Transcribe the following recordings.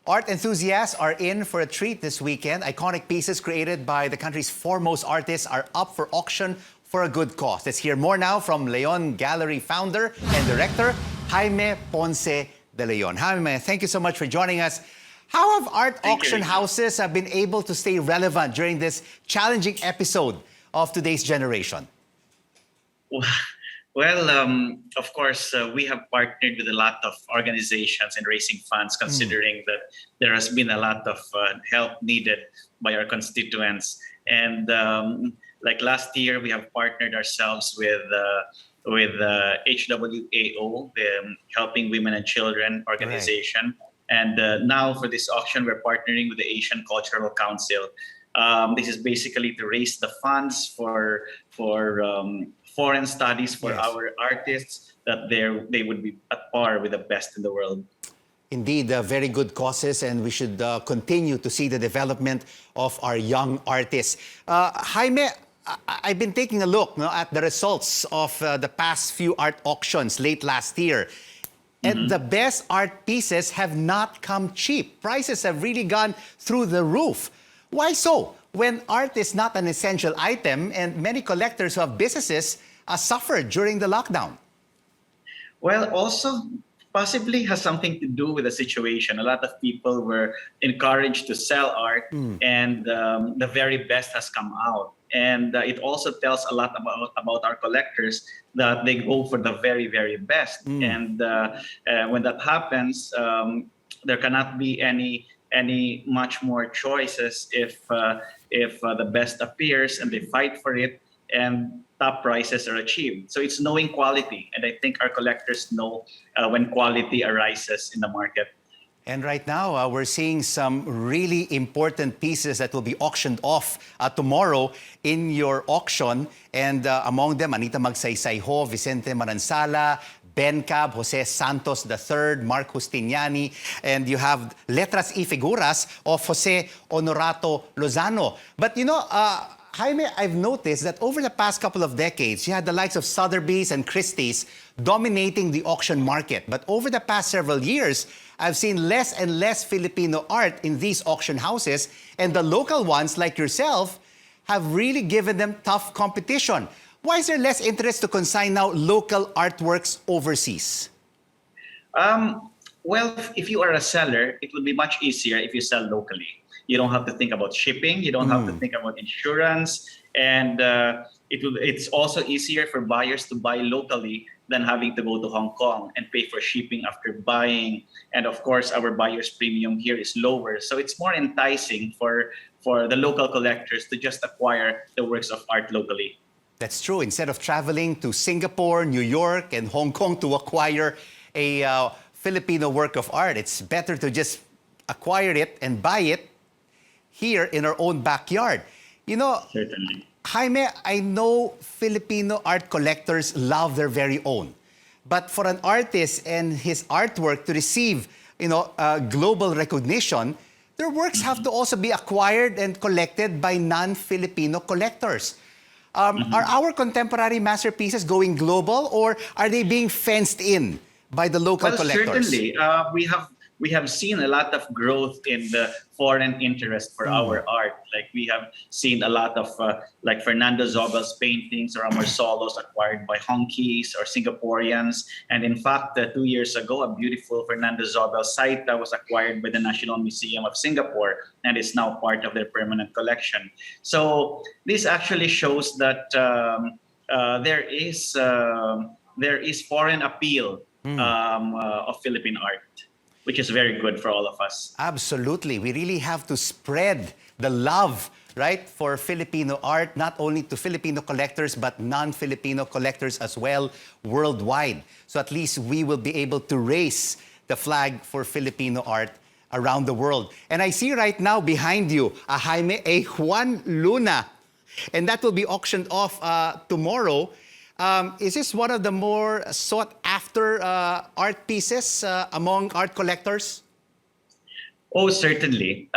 Art enthusiasts are in for a treat this weekend. Iconic pieces created by the country's foremost artists are up for auction for a good cause. Let's hear more now from León Gallery founder and director, Jaime Ponce de Leon. Jaime, thank you so much for joining us. How have art auction houses been able to stay relevant during this challenging episode of today's generation? Well, of course, we have partnered with a lot of organizations in raising funds, considering that there has been a lot of help needed by our constituents. And like last year, we have partnered ourselves with HWAO, the Helping Women and Children organization. Right. And now for this auction, we're partnering with the Asian Cultural Council. This is basically to raise the funds for foreign studies for our artists, that they would be at par with the best in the world. Indeed, very good causes, and we should continue to see the development of our young artists. Jaime, I've been taking a look at the results of the past few art auctions late last year. And the best art pieces have not come cheap. Prices have really gone through the roof. Why so? When art is not an essential item and many collectors who have businesses suffered during the lockdown. Well, also possibly has something to do with the situation. A lot of people were encouraged to sell art, and the very best has come out. And it also tells a lot about our collectors that they go for the very, very best. And when that happens, there cannot be any much more choices if the best appears and they fight for it and top prices are achieved. So it's knowing quality, and I think our collectors know when quality arises in the market. And right now, we're seeing some really important pieces that will be auctioned off tomorrow in your auction. And among them, Anita Magsaysay-Ho, Vicente Manansala, Ben Cab, Jose Santos III, Mark Justiniani, and you have Letras y Figuras of Jose Honorato Lozano. But you know, Jaime, I've noticed that over the past couple of decades, you had the likes of Sotheby's and Christie's dominating the auction market. But over the past several years, I've seen less and less Filipino art in these auction houses, and the local ones like yourself have really given them tough competition. Why is there less interest to consign now local artworks overseas? Well, if you are a seller, it would be much easier if you sell locally. You don't have to think about shipping. You don't have to think about insurance. And it's also easier for buyers to buy locally than having to go to Hong Kong and pay for shipping after buying. And of course, our buyer's premium here is lower. So it's more enticing for the local collectors to just acquire the works of art locally. That's true. Instead of traveling to Singapore, New York, and Hong Kong to acquire a Filipino work of art, it's better to just acquire it and buy it here in our own backyard. You know, certainly, Jaime, I know Filipino art collectors love their very own. But for an artist and his artwork to receive, global recognition, their works have to also be acquired and collected by non-Filipino collectors. Are our contemporary masterpieces going global, or are they being fenced in by the local collectors? Certainly. We have seen a lot of growth in the foreign interest for our art. Like we have seen a lot of like Fernando Zobel's paintings or Amor Solos acquired by Honkies or Singaporeans. And in fact, 2 years ago, a beautiful Fernando Zobel Saita was acquired by the National Museum of Singapore and is now part of their permanent collection. So this actually shows that there is foreign appeal of Philippine art, which is very good for all of us. Absolutely. We really have to spread the love, right, for Filipino art, not only to Filipino collectors, but non-Filipino collectors as well, worldwide. So at least we will be able to raise the flag for Filipino art around the world. And I see right now behind you, Jaime, a Juan Luna. And that will be auctioned off tomorrow. Is this one of the more sought-after art pieces among art collectors? Oh, certainly.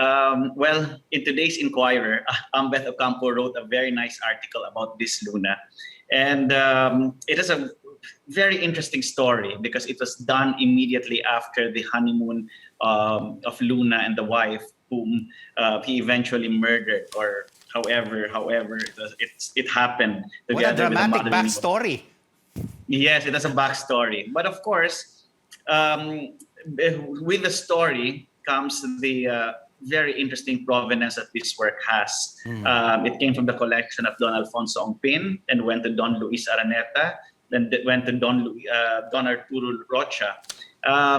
Well, in today's Inquirer, Ambeth Ocampo wrote a very nice article about this Luna. And it is a very interesting story because it was done immediately after the honeymoon of Luna and the wife, whom he eventually murdered, or however it happened What a together with the dramatic mother-in-law. backstory. Yes, it has a backstory. But of course, with the story comes the very interesting provenance that this work has. It came from the collection of Don Alfonso Ongpin and went to Don Luis Araneta, then it went to Don Arturo Rocha.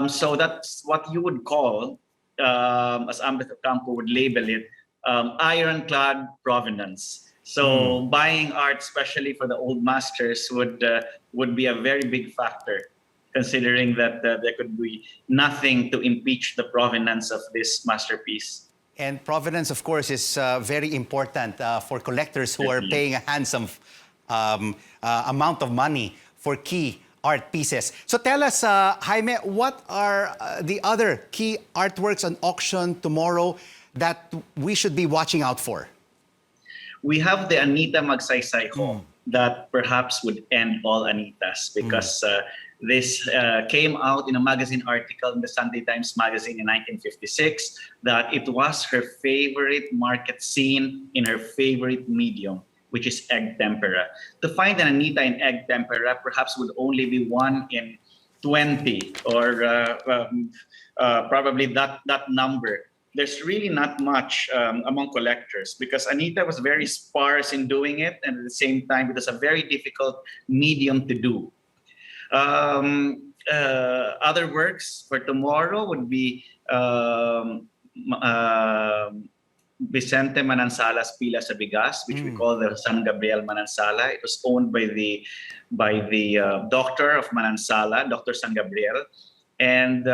So that's what you would call, as Ambeth Ocampo would label it, ironclad provenance. So buying art, especially for the old masters, would be a very big factor, considering that there could be nothing to impeach the provenance of this masterpiece. And provenance, of course, is very important for collectors who are paying a handsome amount of money for key art pieces. So tell us, Jaime, what are the other key artworks on auction tomorrow that we should be watching out for? We have the Anita Magsaysay Ho that perhaps would end all Anitas, because this came out in a magazine article in the Sunday Times magazine in 1956 that it was her favorite market scene in her favorite medium, which is egg tempera. To find an Anita in egg tempera perhaps would only be 1 in 20, or probably that number. There's really not much among collectors, because Anita was very sparse in doing it, and at the same time it was a very difficult medium to do. Other works for tomorrow would be Vicente Manansala's Pila sa Bigas, which we call the San Gabriel Manansala. It was owned by the doctor of Manansala, Dr. San Gabriel, and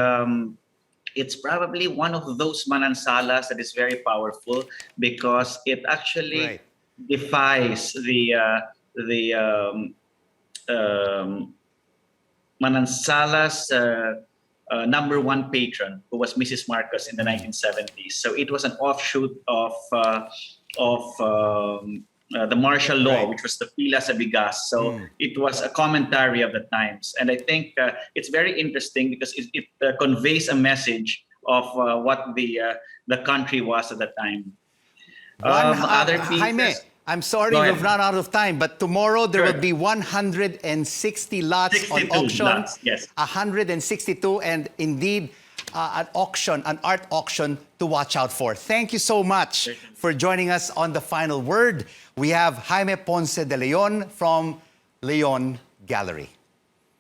it's probably one of those Manansalas that is very powerful, because it actually defies the Manansala's #1 patron, who was Mrs. Marcos in the 1970s. So it was an offshoot of the martial law, which was the Pila sa Bigas. So it was a commentary of the times. And I think it's very interesting because it conveys a message of what the country was at the time. Other pieces, Jaime, I'm sorry we've run out of time, but tomorrow there will be 160 lots on auction. Lots, yes. 162, and indeed an art auction to watch out for. Thank you so much for joining us on The Final Word. We have Jaime Ponce de Leon from León Gallery.